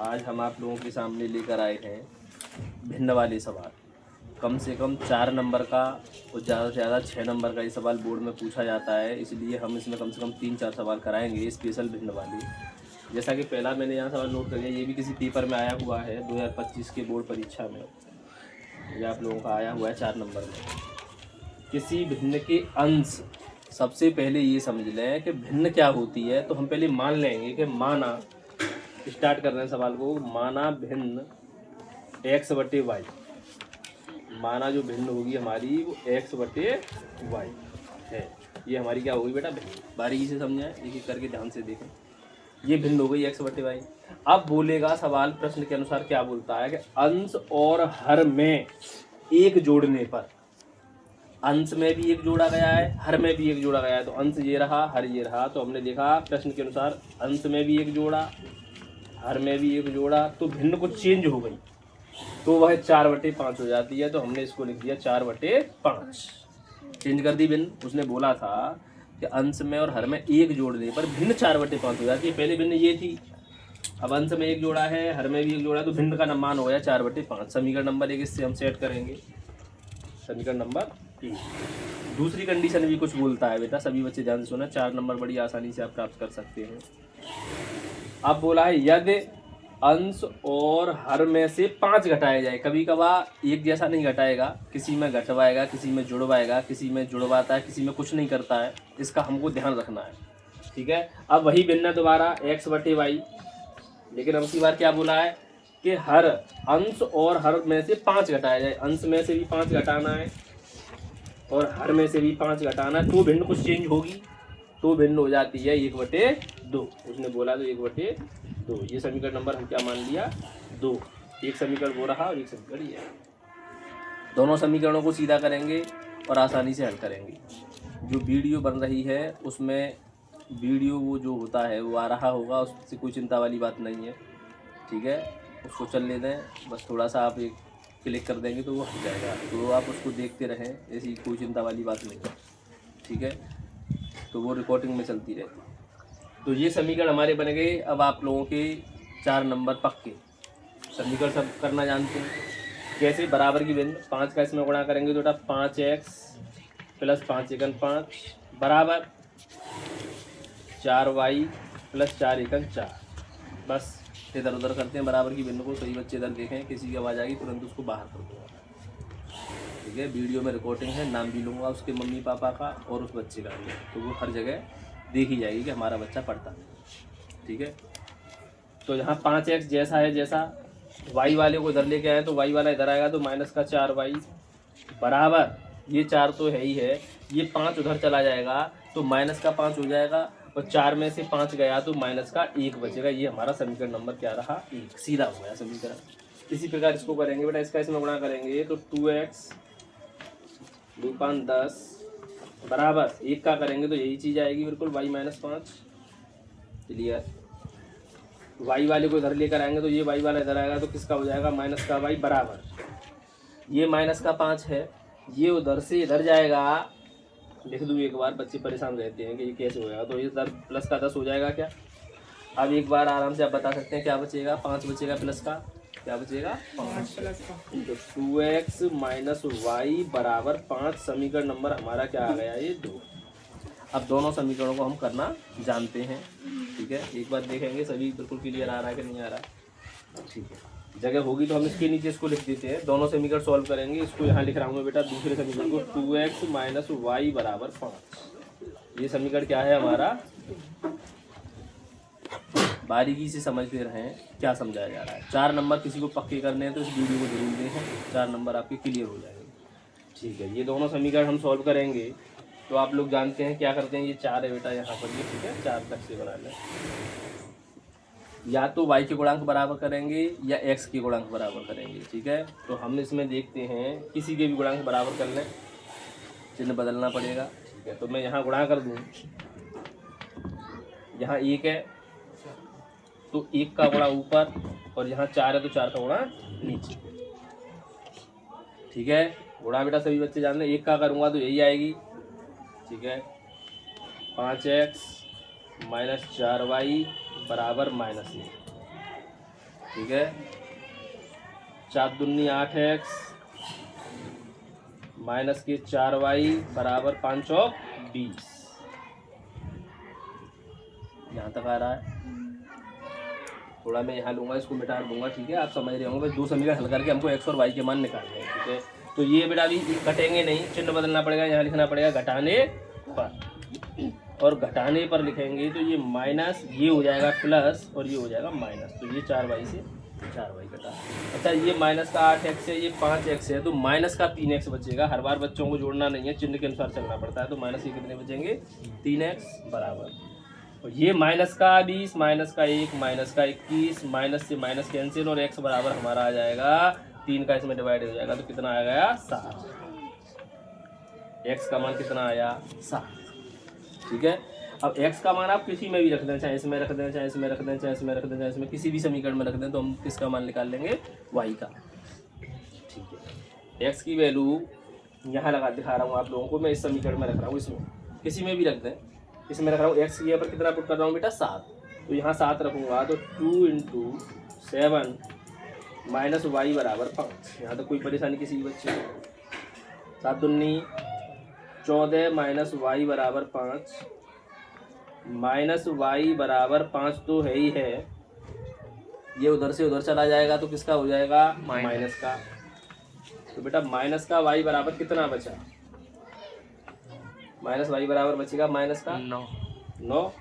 आज हम आप लोगों के सामने लेकर आए हैं भिन्न वाले सवाल। कम से कम 4 नंबर का और ज़्यादा से ज़्यादा 6 नंबर का ये सवाल बोर्ड में पूछा जाता है, इसलिए हम इसमें कम से कम 3-4 सवाल कराएंगे स्पेशल भिन्न वाले। जैसा कि पहला मैंने यहाँ सवाल नोट कर लिया, ये भी किसी पेपर में आया हुआ है 2025 के बोर्ड परीक्षा में। ये आप लोगों का आया हुआ है 4 नंबर में। किसी भिन्न के अंश, सबसे पहले ये समझ लें कि भिन्न क्या होती है। तो हम पहले मान लेंगे कि माना, स्टार्ट कर रहे हैं सवाल को, माना भिन्न x बटे वाई। माना जो भिन्न होगी हमारी वो x बटे वाई है। ये हमारी क्या होगी बेटा, भिन्न। बारीकी से समझें, एक एक करके ध्यान से देखें। ये भिन्न हो गई x बटे वाई। अब बोलेगा सवाल प्रश्न के अनुसार क्या बोलता है कि अंश और हर में एक जोड़ने पर, अंश में भी एक जोड़ा गया है, हर में भी एक जोड़ा गया है। तो अंश ये रहा, हर ये रहा। तो हमने देखा प्रश्न के अनुसार अंश में भी एक जोड़ा, हर में भी एक जोड़ा, तो भिन्न कुछ चेंज हो गई, तो वह 4/5 हो जाती है। तो हमने इसको लिख दिया 4/5, चेंज कर दी भिन्न। उसने बोला था कि अंश में और हर में एक जोड़ने पर भिन्न 4/5 हो जाती है। पहले भिन्न ये थी, अब अंश में एक जोड़ा है, हर में भी एक जोड़ा है, तो भिन्न का मान हो गया 4/5। समीकरण नंबर 1 इससे हम सेट करेंगे। समीकरण नंबर 1। दूसरी कंडीशन भी कुछ बोलता है बेटा, सभी बच्चे ध्यान से सुना। 4 नंबर बड़ी आसानी से आप प्राप्त कर सकते हैं। अब बोला है यदि अंश और हर में से 5 घटाया जाए। कभी कभार एक जैसा नहीं घटाएगा, किसी में घटवाएगा, किसी में जुड़वाएगा, किसी में जुड़वाता है, किसी में कुछ नहीं करता है। इसका हमको ध्यान रखना है, ठीक है। अब वही भिन्न दोबारा x बटे वाई, लेकिन अब की बार क्या बोला है कि हर अंश और हर में से 5 घटाया जाए। अंश में से भी 5 घटाना है और हर में से भी 5 घटाना है, तो भिन्न कुछ चेंज होगी, तो भिन्न हो जाती है 1/2। उसने बोला तो 1/2। ये समीकरण नंबर हम क्या मान लिया, 2। एक समीकरण वो रहा और एक समीकरण ये। दोनों समीकरणों को सीधा करेंगे और आसानी से हल करेंगे। जो वीडियो बन रही है उसमें वीडियो वो जो होता है वो आ रहा होगा, उससे कोई चिंता वाली बात नहीं है, ठीक है। उसको चलने दें, बस थोड़ा सा आप एक क्लिक कर देंगे तो वो हट जाएगा, तो आप उसको देखते रहें, ऐसी कोई चिंता वाली बात नहीं है, ठीक है। तो वो रिकॉर्डिंग में चलती रहती है। तो ये समीकरण हमारे बन गए। अब आप लोगों के 4 नंबर पक्के समीकरण सब करना जानते हैं कैसे। बराबर की भिन्न 5 का इसमें गुणा करेंगे तो बेटा 5x + 5 एकन 5 बराबर 4y + 4 एकन 4। बस इधर उधर करते हैं बराबर की भिन्न को। सही बच्चे इधर देखें, किसी की आवाज़ आएगी तुरंत उसको बाहर कर दूँगा, ठीक है। वीडियो में रिकॉर्डिंग है, नाम भी लूँगा उसके मम्मी पापा का और उस बच्चे का भी, तो वो हर जगह देखी जाएगी कि हमारा बच्चा पढ़ता है, ठीक है। तो यहाँ 5x जैसा है जैसा, y वाले को इधर लेके आए तो y वाला इधर आएगा, तो -4y बराबर, ये 4 तो है ही है, ये 5 उधर चला जाएगा तो -5 हो जाएगा, और 4 में से 5 गया तो -1 बचेगा। ये हमारा समीकरण नंबर क्या रहा, 1। सीधा हो गया समीकरण। इसी प्रकार इसको करेंगे बेटा, इसका इसमें गुणा करेंगे तो 2x 2 5 10 बराबर 1 का करेंगे तो यही चीज़ आएगी बिल्कुल, y -5। क्लियर। y वाले को इधर लेकर आएंगे तो ये y वाला इधर आएगा, तो किसका हो जाएगा, -y बराबर, ये -5 है, ये उधर से इधर जाएगा। लिख दूँ एक बार, बच्चे परेशान रहते हैं कि ये कैसे हो जाएगा, तो ये इधर +10 हो जाएगा क्या। अब एक बार आराम से आप बता सकते हैं क्या बचेगा, 5 बचेगा प्लस का, क्या बचेगा 5 प्लस का। तो 2x - y बराबर 5। समीकरण नंबर हमारा क्या आ गया, ये 2। अब दोनों समीकरणों को हम करना जानते हैं, ठीक है। एक बार देखेंगे सभी बिल्कुल क्लियर आ रहा है कि नहीं आ रहा, ठीक है। जगह होगी तो हम इसके नीचे इसको लिख देते हैं, दोनों समीकरण सॉल्व करेंगे। इसको यहाँ लिख रहा हूँ मैं बेटा, दूसरे समीकरण को 2x - y बराबर 5। ये समीकरण क्या है हमारा, बारीकी से समझते रहें क्या समझाया जा रहा है। 4 नंबर किसी को पक्के करने हैं तो इस वीडियो को जरूर देखें, 4 नंबर आपके क्लियर हो जाएंगे, ठीक है। ये दोनों समीकरण हम सॉल्व करेंगे तो आप लोग जानते हैं क्या करते हैं, ये 4 है बेटा यहाँ पर, ये ठीक है, 4 तक से बना लें। या तो y के गुणांक बराबर करेंगे या x के गुणांक बराबर करेंगे, ठीक है। तो हम इसमें देखते हैं किसी के भी गुणांक बराबर कर लें, चिन्ह बदलना पड़ेगा, ठीक है। तो मैं यहाँ गुणा कर दूँ, यहाँ 1 है तो 1 का गुणा ऊपर, और यहाँ 4 है तो 4 का गुणा नीचे, ठीक है। गुणा बेटा सभी बच्चे जानते हैं, 1 का करूँगा तो यही आएगी, ठीक है। 5x - 4y बराबर -1। ठीक है। 4 दूनी 8x माइनस के 4y बराबर 5 और 20। यहाँ तक आ रहा है। थोड़ा मैं यहाँ लूँगा, इसको मिटा दूंगा, ठीक है। आप समझ रहे होंगे। बस 2 समीकरण हल करके हमको x और y के मान निकालने हैं, ठीक है। तो ये बेटा अभी घटेंगे नहीं, चिन्ह बदलना पड़ेगा, यहाँ लिखना पड़ेगा घटाने पर, और घटाने पर लिखेंगे तो ये माइनस, ये हो जाएगा प्लस और ये हो जाएगा माइनस। तो ये 4y से 4y कटा। अच्छा, ये माइनस का 8x है, ये 5x है, तो माइनस का 3x बचेगा। हर बार बच्चों को जोड़ना नहीं है, चिन्ह के अनुसार चलना पड़ता है। तो माइनस के कितने बचेंगे? 3x बराबर, और ये माइनस का 20, माइनस का 1, माइनस का 21, माइनस से माइनस कैंसिल, और x बराबर हमारा आ जाएगा 3 का इसमें डिवाइड हो जाएगा, तो कितना आ गया? 7। x का मान कितना आया? 7, ठीक है। अब x का मान आप किसी में भी रख दें, चाहे इसमें रख दें, चाहे इसमें रख दें, चाहे इसमें रख दें, चाहे इसमें, किसी भी समीकरण में रख दें, तो हम किसका मान निकाल लेंगे? y का, ठीक है। x की वैल्यू यहाँ लगा दिखा रहा हूँ आप लोगों को, मैं इस समीकरण में रख रहा हूँ, इसमें किसी में भी रख दें, इसमें रख रहा हूँ। x की यहाँ पर कितना पुट कर रहा हूँ बेटा? 7। तो यहाँ 7 रखूँगा, तो 2 × 7 माइनस y बराबर 5। यहाँ तक कोई परेशानी किसी भी बच्चे को? 7 दूनी 14 माइनस y बराबर 5, माइनस y बराबर 5 तो है ही है, ये उधर से उधर चला जाएगा तो किसका हो जाएगा? माइनस का। तो बेटा माइनस का y बराबर कितना बचा? माइनस y बराबर बचेगा माइनस का 9।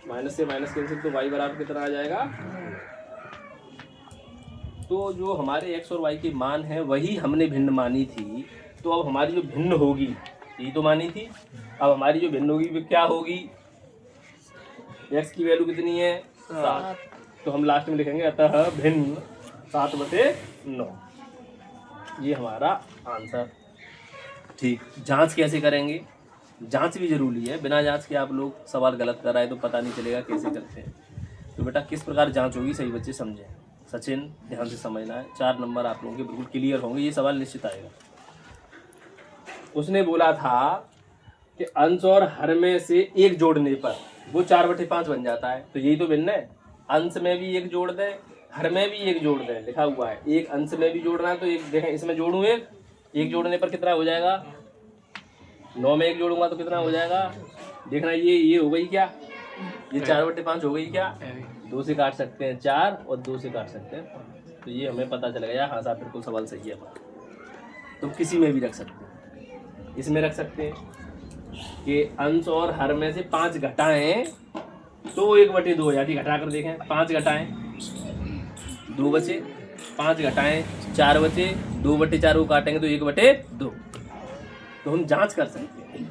माइनस से माइनस कैंसिल, तो y बराबर कितना आ जाएगा? तो जो हमारे x और y की मान है वही हमने भिन्न मानी थी। तो अब हमारी जो भिन्न होगी, यही तो मानी थी, अब हमारी जो भिन्न होगी वो क्या होगी? x की वैल्यू कितनी है? 7। तो हम लास्ट में लिखेंगे अतः भिन्न 7/9। ये हमारा आंसर, ठीक। जांच कैसे करेंगे? जांच भी जरूरी है, बिना जांच के आप लोग सवाल गलत कराए तो पता नहीं चलेगा कैसे करते हैं। तो बेटा किस प्रकार जांच होगी, सही बच्चे समझें। सचिन ध्यान से समझना है, 4 नंबर आप लोगों के बिल्कुल क्लियर होंगे, ये सवाल निश्चित आएगा। उसने बोला था कि अंश और हर में से एक जोड़ने पर वो 4/5 बन जाता है, तो यही तो भिन्न है। अंश में भी एक जोड़ दें, हर में भी एक जोड़ दें, लिखा हुआ है। एक अंश में भी जोड़ना है तो एक देखें, इसमें जोड़ूं, एक जोड़ने पर कितना हो जाएगा? 9 में एक जोड़ूंगा तो कितना हो जाएगा? देखना, ये हो गई क्या? ये 4/5 हो गई क्या? 2 से काट सकते हैं 4 और 2 से काट सकते हैं 5। तो ये हमें पता चल गया। हाँ साहब बिल्कुल सवाल सही है हमारा। तो किसी में भी रख सकते हैं, इसमें रख सकते हैं कि अंश और हर में से 5 घटाएं तो 1/2 हो जाती। घटा कर देखें, 5 घटाएं 2 बचे, 5 घटाएं 4 बचे, 2/4 को काटेंगे तो 1/2। तो हम जांच कर सकते हैं,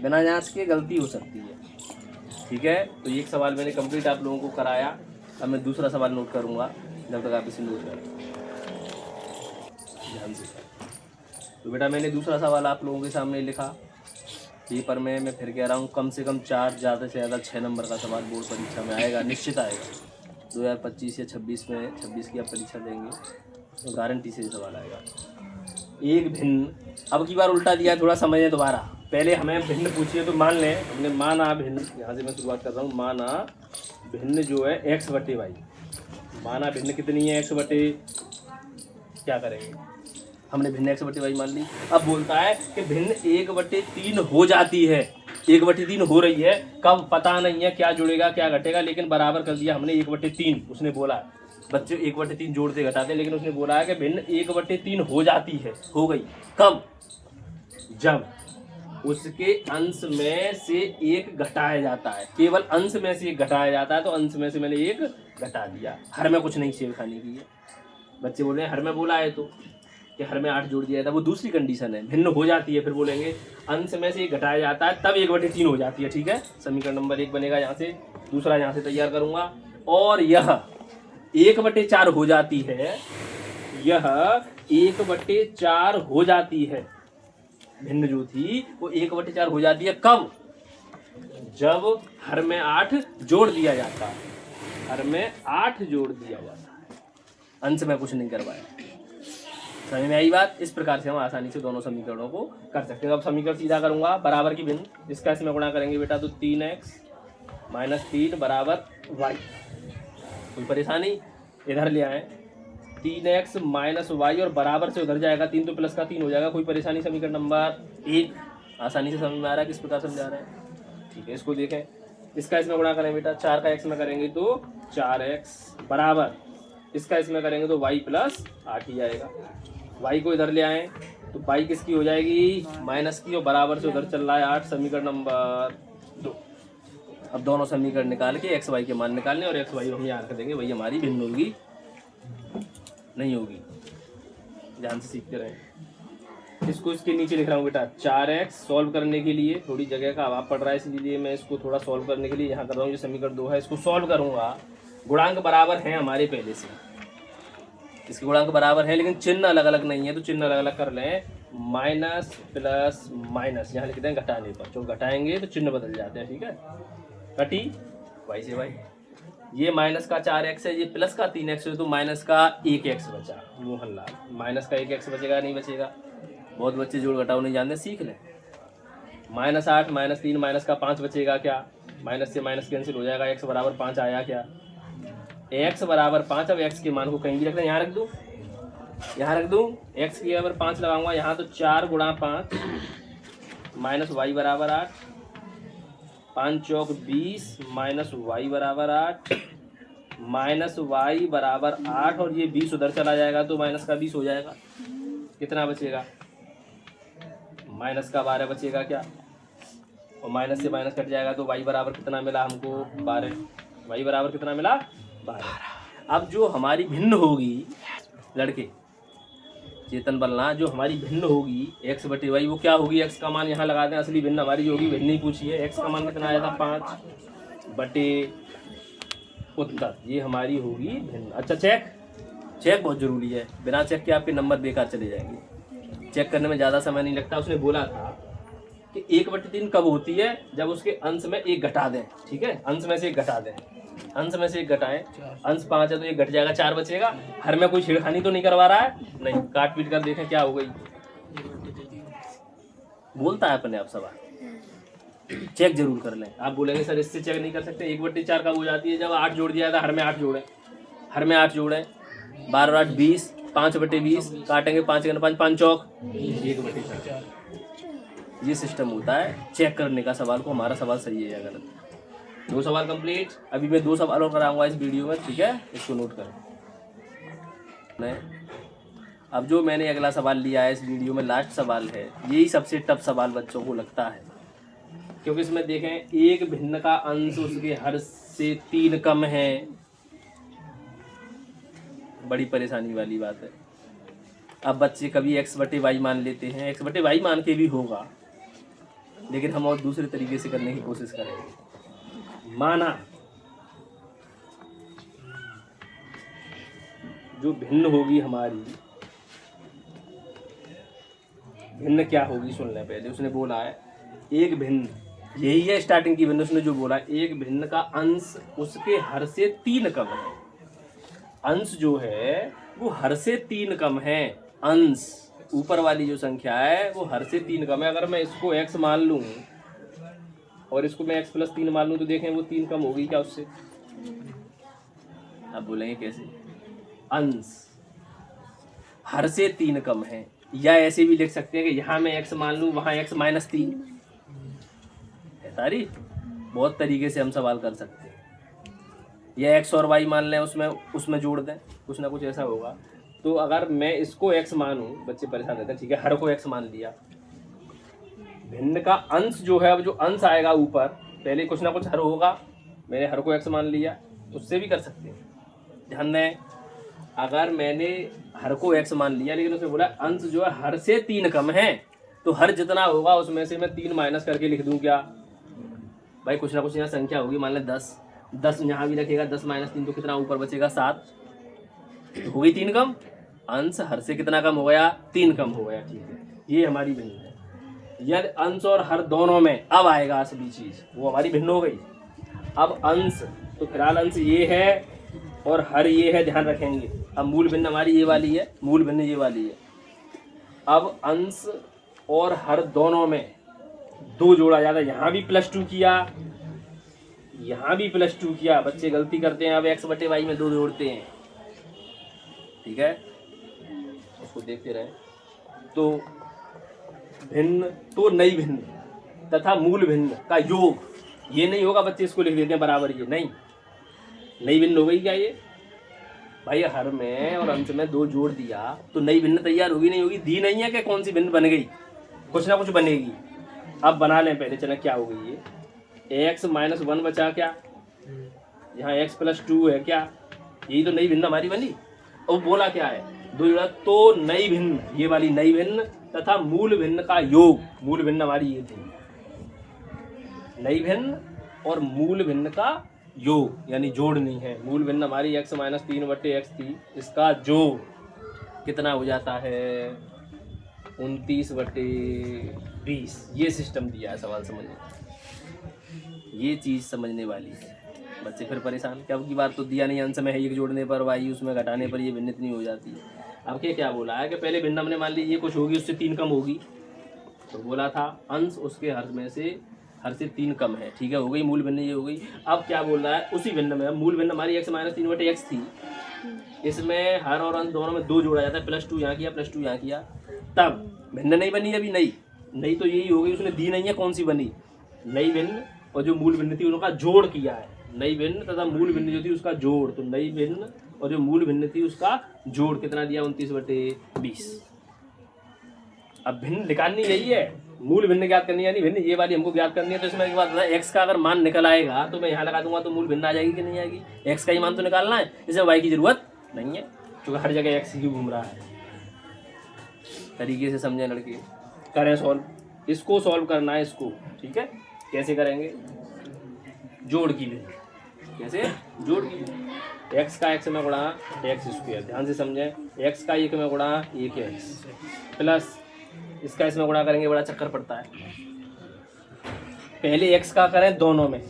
बिना जांच के गलती हो सकती है, ठीक है। तो एक सवाल मैंने कंप्लीट आप लोगों को कराया। अब मैं दूसरा सवाल नोट करूंगा, जब तक आप इसे नोट करें ध्यान से। तो बेटा मैंने दूसरा सवाल आप लोगों के सामने लिखा पेपर में। मैं फिर कह रहा हूँ, कम से कम 4, ज़्यादा से ज़्यादा 6 नंबर का सवाल बोर्ड परीक्षा में आएगा, निश्चित आएगा। 2025 या 26 में, 26 की आप परीक्षा देंगे तो गारंटी से सवाल आएगा। एक भिन्न, अब की बार उल्टा दिया, थोड़ा समझें दोबारा। पहले हमें भिन्न पूछिए तो मान लें, हमने माना भिन्न, यहाँ से मैं शुरुआत कर रहा हूँ। माना भिन्न जो है x/y, माना भिन्न कितनी है? x/, क्या करेंगे? हमने भिन्न x/y मान ली। अब बोलता है कि भिन्न 1/3 हो जाती है, 1/3 हो रही है, कब पता नहीं है, क्या जुड़ेगा क्या घटेगा, लेकिन बराबर कर दिया हमने 1/3। उसने बोला बच्चे 1/3 जोड़ते घटाते, लेकिन उसने बोला है कि भिन्न 1/3 हो जाती है, हो गई। कब? जब उसके अंश में से एक घटाया जाता है। केवल अंश में से एक घटाया जाता है, तो अंश में से मैंने एक घटा दिया। हर में कुछ नहीं छेड़खानी की है। बच्चे बोल रहे हैं हर में बोला है तो कि हर में 8 जोड़ दिया था, वो दूसरी कंडीशन है। भिन्न हो जाती है, फिर बोलेंगे अंश में से एक घटाया जाता है, तब 1/3 हो जाती है, ठीक है। समीकरण नंबर 1 बनेगा यहाँ से। दूसरा यहाँ से तैयार करूंगा, और यह 1/4 हो जाती है, यह 1/4 हो जाती है। भिन्न जो थी वो 1/4 हो जाती है, कब? जब हर में 8 जोड़ दिया जाता है, हर में 8 जोड़ दिया जाता है, अंश में कुछ नहीं करवाया। समझ में आई बात? इस प्रकार से हम आसानी से दोनों समीकरणों को कर सकते हैं। अब समीकरण सीधा करूंगा, बराबर की भिन्न, इसका इसमें गुणा करेंगे बेटा, तो 3x - 3 बराबर y। कोई परेशानी। इधर ले आए 3x माइनस वाई और बराबर से उधर जाएगा 3 तो प्लस का 3 हो जाएगा। कोई परेशानी। समीकरण नंबर 1 आसानी से समझ में आ रहा है किस प्रकार समझा रहे हैं। ठीक है, इसको देखें। इसका इसमें गुणा करें बेटा, 4 का x में करेंगे तो 4x बराबर इसका इसमें करेंगे तो y प्लस 8 ही आएगा। y को इधर ले आए तो y किसकी हो जाएगी, माइनस की, और बराबर से उधर चल रहा है 8। समीकरण नंबर 2। अब दोनों समीकरण निकाल के x y के मान निकालने और x y हम यहाँ रख देंगे, वही हमारी भिन्न होगी नहीं होगी। ध्यान से सीखते रहें। इसको इसके नीचे लिख रहा हूँ बेटा 4x सॉल्व करने के लिए थोड़ी जगह का अभाव पड़ रहा है, इसलिए मैं इसको थोड़ा सॉल्व करने के लिए यहाँ कर रहा हूँ। जो समीकरण 2 है इसको सॉल्व करूँगा। गुणांक बराबर हैं हमारे पहले से, इसके गुणांक बराबर है लेकिन चिन्ह अलग अलग नहीं है, तो चिन्ह अलग अलग कर लें। माइनस प्लस माइनस यहाँ लिखते हैं घटाने पर, जो घटाएंगे तो चिन्ह बदल जाते हैं। ठीक है, घटी वाई से वाई, ये माइनस का 4x है, ये प्लस का 3x है, तो माइनस का 1x बचा। मोहनलाल माइनस का 1x बचेगा नहीं बचेगा? बहुत बच्चे जोड़ घटाओ नहीं जानते, सीख लें। माइनस 8 माइनस 3 माइनस का 5 बचेगा क्या? माइनस से माइनस कैंसिल हो जाएगा। x बराबर 5 आया क्या? x बराबर 5। अब x के मान को कहीं भी रखना, यहाँ रख दूँ, यहाँ रख दूँ। x की अगर 5 लगाऊंगा यहाँ तो 4 गुणा 5 माइनस वाई बराबर 8, 5 चौक 20 माइनस वाई बराबर 8 माइनस वाई बराबर 8, और ये 20 उधर चला जाएगा तो माइनस का 20 हो जाएगा। कितना बचेगा? माइनस का 12 बचेगा क्या? और माइनस से माइनस कट जाएगा तो वाई बराबर कितना मिला हमको? 12। वाई बराबर कितना मिला? 12। अब जो हमारी भिन्न होगी, लड़के चेतन बलना, जो हमारी भिन्न होगी x बटे वाई, वो क्या होगी? x का मान यहाँ लगा दें। असली भिन्न हमारी जो होगी, भिन्न ही पूछी है। x का मान कितना आया था? 5 बटे उत्तर, ये हमारी होगी भिन्न। अच्छा, चेक बहुत जरूरी है, बिना चेक के आपके नंबर बेकार चले जाएंगे। चेक करने में ज़्यादा समय नहीं लगता। उसने बोला था कि 1/3 कब होती है? जब उसके अंश में 1 घटा दें। ठीक है, अंश में से 1 घटा दें, अंश में से 1 घटाएं। अंश 5 है तो 1 घट जाएगा, 4 बचेगा। हर में कोई छेड़खानी तो नहीं करवा रहा है? नहीं। काट पीट कर देखें क्या हो गई। बोलता है अपने आप सवाल, चेक जरूर कर लें। आप बोलेंगे सर इससे चेक नहीं कर सकते। 1/4 कब हो जाती है? जब 8 जोड़ दिया था, हर में 8 जोड़े, हर में 8 जोड़े, 12 और 8 20, 5/20 काटेंगे, 5 5 5 चौक 1/4। ये सिस्टम होता है चेक करने का सवाल को, हमारा सवाल सही है या गलत। 2 सवाल कंप्लीट। अभी मैं 2 सवाल और कराऊंगा इस वीडियो में। ठीक है, इसको नोट करें। अब जो मैंने अगला सवाल लिया है इस वीडियो में, लास्ट सवाल है, यही सबसे टफ सवाल बच्चों को लगता है, क्योंकि इसमें देखें एक भिन्न का अंश उसके हर से 3 कम है। बड़ी परेशानी वाली बात है। अब बच्चे कभी x बटे वाई मान लेते हैं, x बटे वाई मान के भी होगा, लेकिन हम और दूसरे तरीके से करने की कोशिश करेंगे। माना जो भिन्न होगी हमारी, भिन्न क्या होगी सुन लें पहले। उसने बोला है एक भिन्न, यही है स्टार्टिंग की भिन्न। उसने जो बोला एक भिन्न का अंश उसके हर से 3 कम है। अंश जो है वो हर से 3 कम है। अंश ऊपर वाली जो संख्या है वो हर से 3 कम है। अगर मैं इसको x मान लूँ और इसको मैं x + 3 मान लूँ तो देखें वो 3 कम होगी क्या उससे? आप बोलेंगे कैसे? अंश हर से 3 कम है, या ऐसे भी लिख सकते हैं कि यहाँ मैं x मान लूँ, वहाँ x - 3 है। सारी बहुत तरीके से हम सवाल कर सकते हैं। या x और y मान लें, उसमें जोड़ दें, कुछ ना कुछ ऐसा होगा। तो अगर मैं इसको x मानूं, बच्चे परेशान रहते हैं। ठीक है, हर को x मान लिया। भिन्न का अंश जो है, अब जो अंश आएगा ऊपर, पहले कुछ ना कुछ हर होगा। मैंने हर को x मान लिया, उससे भी कर सकते हैं। ध्यान दें, अगर मैंने हर को x मान लिया, लेकिन उसने बोला अंश जो है हर से 3 कम है, तो हर जितना होगा उसमें से मैं 3 माइनस करके लिख दूं क्या? भाई कुछ ना कुछ यहाँ संख्या होगी। मान लें 10 यहाँ भी रखेगा। 10 - 3 तो कितना ऊपर बचेगा? 7। तो हो गई 3 कम। अंश हर से कितना कम हो गया? 3 कम हो गया। ठीक है, ये हमारी भिन्न है। यदि अंश और हर दोनों में, अब आएगा असली चीज, वो हमारी भिन्न हो गई। अब अंश, तो फिलहाल अंश ये है और हर ये है, ध्यान रखेंगे। अब मूल भिन्न हमारी ये वाली है, मूल भिन्न ये वाली है। अब अंश और हर दोनों में 2 जोड़ा जाता है। यहाँ भी +2 किया, यहाँ भी +2 किया। बच्चे गलती करते हैं, अब x बटे y में 2 जोड़ते हैं, ठीक है, उसको देखते रहे। तो भिन्न तो नई भिन्न तथा मूल भिन्न का योग, ये नहीं होगा बच्चे इसको लिख देते हैं बराबर, ये नहीं, नई भिन्न हो गई क्या ये भाई, हर में और अंश में 2 जोड़ दिया तो नई भिन्न तैयार होगी, नहीं होगी, दी नहीं है कि कौन सी भिन्न बन गई, कुछ ना कुछ बनेगी। अब बना लें पहले, चला क्या हो गई ये, x - 1 बचा क्या, यहाँ x + 2 है क्या, यही तो नई भिन्न हमारी बनी। और बोला क्या है, 2 जोड़ा तो नई भिन्न, ये वाली नई भिन्न तथा मूल भिन्न का योग, मूल भिन्न हमारी ये थी, नई भिन्न और मूल भिन्न का योग, यानी जोड़नी है। मूल भिन्न हमारी x - 3/x थी, इसका जोड़ कितना हो जाता है, 29/20। ये सिस्टम दिया है सवाल समझने, ये चीज़ समझने वाली है। बच्चे फिर परेशान, क्या की बात तो दिया नहीं, अंश में है 1 जोड़ने पर y, उसमें घटाने पर ये भिन्न इतनी हो जाती है। अब क्या बोला है कि पहले भिन्न हमने मान ली ये कुछ होगी, उससे 3 कम होगी, तो बोला था अंश उसके हर से 3 कम है, ठीक है, हो गई मूल भिन्न, ये हो गई। अब क्या बोल रहा है, उसी भिन्न में मूल भिन्न हमारी x - 3/x थी, इसमें हर और अंश दोनों में 2 जोड़ा जाता है, +2 यहाँ किया, +2 यहाँ किया, तब भिन्न नहीं बनी, अभी नई तो यही हो गई, उसने दी नहीं है, कौन सी बनी, नई भिन्न, और जो मूल भिन्न थी उनका जोड़ किया है, नई भिन्न तथा मूल भिन्न जो थी उसका जोड़, तो नई भिन्न और जो मूल भिन्न थी उसका जोड़ कितना दिया, 29/20। अब भिन्न निकालनी यही है, मूल भिन्न ज्ञात करनी है, यानी भिन्न ये वाली हमको ज्ञात करनी है। तो इसमें एक बात है, x का अगर मान निकल आएगा तो मैं यहाँ लगा दूंगा तो मूल भिन्न आ जाएगी कि नहीं आएगी, x का ही मान तो निकालना है, इसमें y की जरूरत नहीं है, क्योंकि हर जगह x ही घूम रहा है। तरीके से समझे लड़के, करें सॉल्व, इसको सॉल्व करना है इसको, ठीक है, कैसे करेंगे, जोड़ की भिन्न, कैसे जोड़ की भिन्न, x का x में गुणा x², ध्यान से समझें, x का 1 में गुणा 1x प्लस इसका इसमें गुणा करेंगे, बड़ा चक्कर पड़ता है, पहले x का करें दोनों में,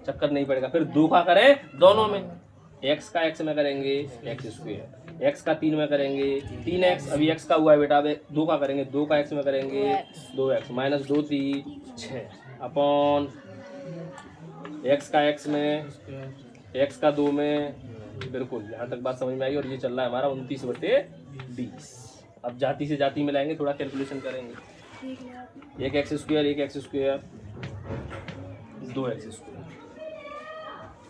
चक्कर नहीं पड़ेगा, फिर 2 का करें दोनों में, x का x में करेंगे x², x का 3 में करेंगे 3x, अभी x का हुआ है बेटा, अब 2 का करेंगे, 2 का x में करेंगे 2x, -2 3 6 अपॉन x का x में, x का 2 में, बिल्कुल यहाँ तक बात समझ में आई। और ये चल रहा है हमारा 29/20। अब जाति से जाति मिलाएंगे, थोड़ा कैलकुलेशन करेंगे, 1x² 1x² 2x²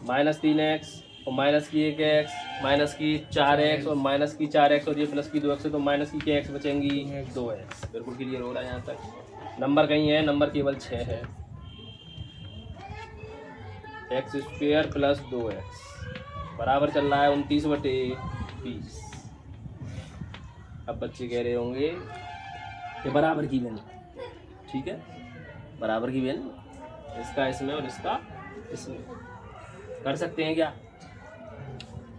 -3x और माइनस की 1x माइनस की 4x और माइनस की 4x और ये प्लस की 2x है, तो माइनस की क्या x बचेंगी 2x। बिल्कुल क्लियर हो रहा है यहाँ तक, नंबर कहीं है, नंबर केवल 6 है, x² + 2x बराबर चल रहा है 29/20। अब बच्चे कह रहे होंगे कि बराबर की भिन्न, ठीक है, बराबर की भिन्न, इसका इसमें और इसका इसमें, कर सकते हैं क्या,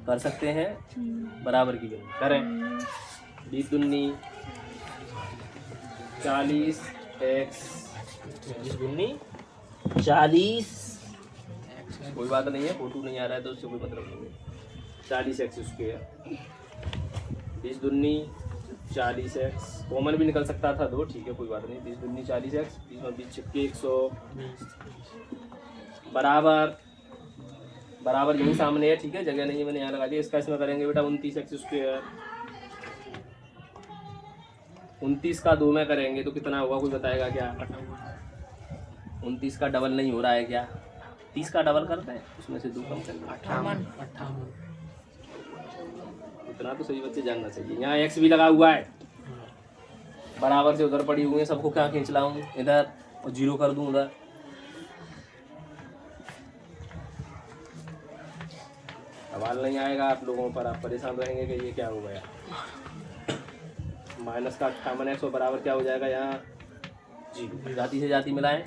कर सकते हैं, बराबर की भिन्न करें, 20 दूनी 40x 20 दूनी 40, कोई बात नहीं है, फोटो नहीं आ रहा है तो उससे कोई मतलब नहीं है, 40x², 20 दूनी 40x, कॉमन भी निकल सकता था 2, ठीक है कोई बात नहीं, 20 दूनी 40x, 20 छक्के 100 बराबर, बराबर यही सामने है, ठीक है, जगह नहीं है, मैंने यहाँ लगा दिया। इसका इसमें करेंगे बेटा 29x², 29 का 2 में करेंगे तो कितना होगा, कोई बताएगा क्या, 29 का डबल नहीं हो रहा है क्या, 30 का डबल करते हैं, उसमें से 2 कम करेंगे 58, इतना तो सही बच्चे जानना चाहिए। यहाँ x भी लगा हुआ है, बराबर से उधर पड़ी हुई है, सबको क्या खींच लाऊं इधर और 0 कर दूं उधर, सवाल नहीं आएगा आप लोगों पर, आप परेशान रहेंगे कि ये क्या हो गया। माइनस का 58x और बराबर क्या हो जाएगा यहाँ 0, जाति से जाति मिलाएं,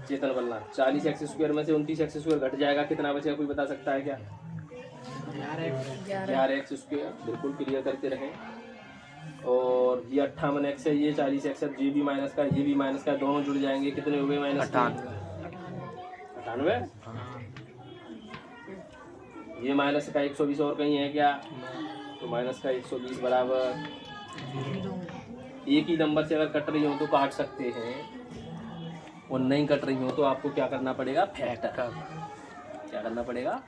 चेतन बनना, 40x² में से 29x² घट जाएगा, कितना बचेगा कोई बता सकता है क्या, 11x², बिल्कुल क्लियर करते रहें। और ये 58x है, ये 40x है, ये भी माइनस का, ये भी माइनस का, दोनों जुड़ जाएंगे, कितने हो गए -98, ये माइनस का 120 और कहीं है क्या, तो माइनस का 120 बराबर, एक ही नंबर से अगर कट रही हो तो काट सकते हैं, और नहीं कट रही हो तो आपको क्या करना पड़ेगा, फैक्टर। क्या करना पड़ेगा,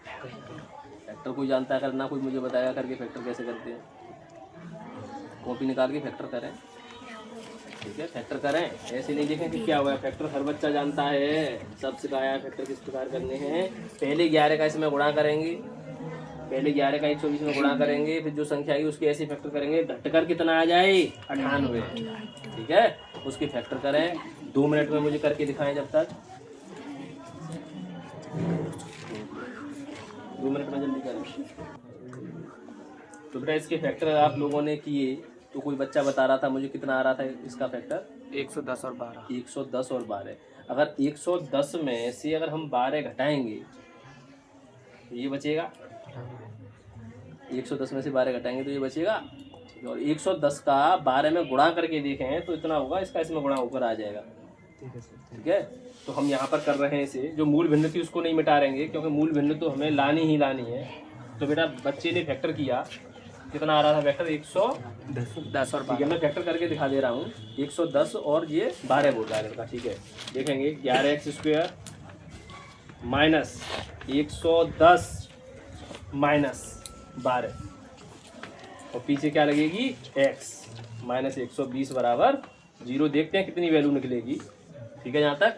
फैक्टर। कोई जानता है करना, कोई मुझे बताएगा करके फैक्टर कैसे करते हैं। कॉपी निकाल के फैक्टर करें, ठीक है, फैक्टर करें। ऐसे नहीं देखें कि क्या हुआ है, फैक्टर हर बच्चा जानता है, सब सिखाया है फैक्टर किस प्रकार करने हैं। पहले 11 का इसमें गुणा करेंगे, पहले 11 का 120 में गुणा करेंगे, फिर जो संख्या आएगी उसके ऐसे फैक्टर करेंगे, घटकर कितना आ जाए 98, ठीक है, उसके फैक्टर करें। 2 मिनट में मुझे करके दिखाएं, जब तक 2 मिनट में जल्दी करें। तो बेटा इसके फैक्टर आप लोगों ने किए, तो कोई बच्चा बता रहा था मुझे कितना आ रहा था इसका फैक्टर, 110 और 12। 110 और 12। अगर 110 में से अगर हम 12 घटाएंगे तो ये बचेगा, 110 में से 12 घटाएंगे तो ये बचेगा। और 110 का 12 में गुणा करके देखें तो इतना होगा, इसका इसमें गुणा होकर आ जाएगा, ठीक है। तो हम यहाँ पर कर रहे हैं इसे, जो मूल भिन्न थी उसको नहीं मिटा रहेंगे, क्योंकि मूल भिन्न तो हमें लानी ही लानी है। तो बेटा बच्चे ने फैक्टर किया, कितना आ रहा था फैक्टर, 110 और 12, ठीक है, मैं फैक्टर करके दिखा दे रहा हूँ। 110 और ये 12 बोल रहा है लड़का, ठीक है। देखेंगे 11x² माइनस 110 माइनस 12, और पीछे क्या लगेगी, x माइनस 120 बराबर 0। देखते हैं कितनी वैल्यू निकलेगी, ठीक है। यहाँ तक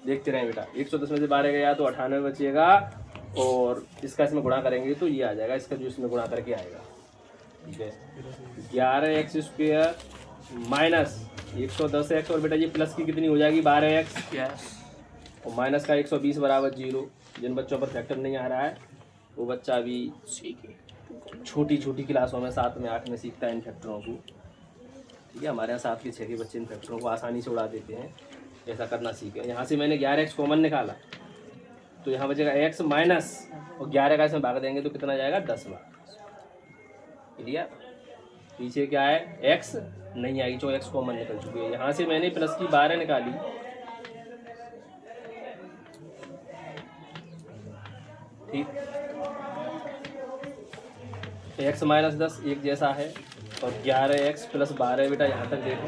देखते रहें बेटा। 110 में से 12 गया तो 98 बचेगा, और इसका इसमें गुणा करेंगे तो ये आ जाएगा, इसका जो इसमें गुणा करके आएगा, ठीक है। 11x² माइनस 110x, और बेटा ये प्लस की कितनी हो जाएगी, 12x, और माइनस का 120 बराबर 0। जिन बच्चों पर फैक्टर नहीं आ रहा है वो बच्चा अभी छोटी छोटी क्लासों में 7 में 8 में सीखता है इन फैक्टरों को, ठीक है। हमारे यहाँ 7 के 6 के बच्चे इन फैक्टरों को आसानी से उड़ा देते हैं, ऐसा करना सीखें। यहाँ से मैंने 11x कॉमन निकाला तो यहाँ बचेगा x माइनस, और 11 का इसमें भाग देंगे तो कितना जाएगा, 10 बार, क्लियर। पीछे क्या है, x नहीं आएगी, जो x कॉमन निकल चुकी है। यहाँ से मैंने प्लस की 12 निकाली, ठीक, x माइनस 10 एक जैसा है, और 11x प्लस 12 बेटा यहाँ तक देखो,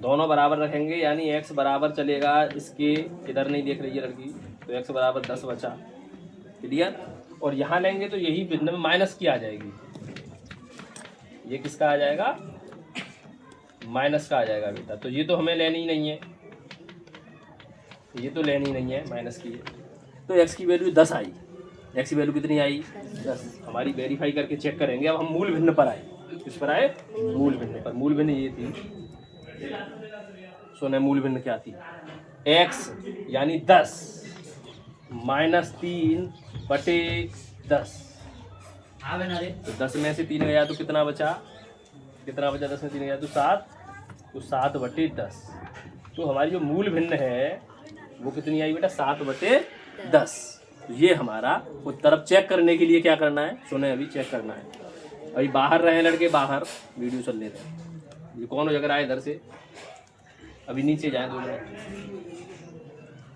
दोनों बराबर रखेंगे, यानी x बराबर चलेगा इसके, इधर नहीं देख रही है लड़की, तो x बराबर 10 बचा, क्लियर। और यहाँ लेंगे तो यही भिन्न में माइनस की आ जाएगी, ये किसका आ जाएगा, माइनस का आ जाएगा बेटा। तो ये तो हमें लेनी ही नहीं है, ये तो लेनी ही नहीं है, माइनस की है। तो x की वैल्यू 10 आई, x की वैल्यू कितनी आई, 10। हमारी वेरीफाई करके चेक करेंगे। अब हम मूल भिन्न पर आए, किस पर आए, मूल भिन्न पर। मूल भिन्न ये थी, सुने मूल भिन्न क्या थी, x यानी 10 माइनस 3/10। तो 10 में से 3 गया तो कितना बचा, कितना बचा, 10 में 3 गया तो 7, तो 7/10। तो हमारी जो मूल भिन्न है वो कितनी आई बेटा, 7/10। तो ये हमारा उत्तर। अब चेक करने के लिए क्या करना है, सुने अभी चेक करना है। अभी बाहर रहे लड़के, बाहर वीडियो चल रहे थे। ये कौन हो जगह आए इधर से, अभी नीचे जाए, 2 मिनट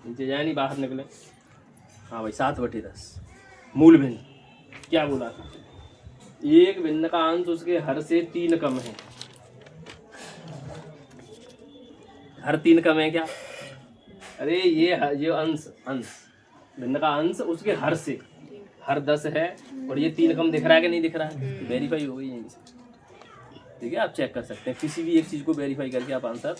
नीचे जाए, नहीं बाहर निकले। हाँ भाई 7/10 मूल भिन्न क्या बोला था, एक भिन्न का अंश उसके हर से 3 कम है। हर 3 कम है क्या, अरे ये अंश भिन्न का अंश उसके हर से, हर 10 है, और ये 3 कम दिख रहा है कि नहीं दिख रहा है, वेरीफाई हो गई यहीं से, ठीक है। आप चेक कर सकते हैं, किसी भी एक चीज़ को वेरीफाई करके आप आंसर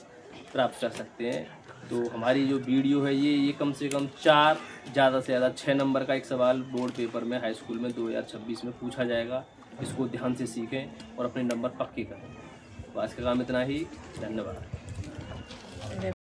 प्राप्त कर सकते हैं। तो हमारी जो वीडियो है ये कम से कम 4, ज़्यादा से ज़्यादा 6 नंबर का एक सवाल बोर्ड पेपर में हाई स्कूल में 2026 में पूछा जाएगा। इसको ध्यान से सीखें और अपने नंबर पक्के करें। तो आज का काम इतना ही, धन्यवाद।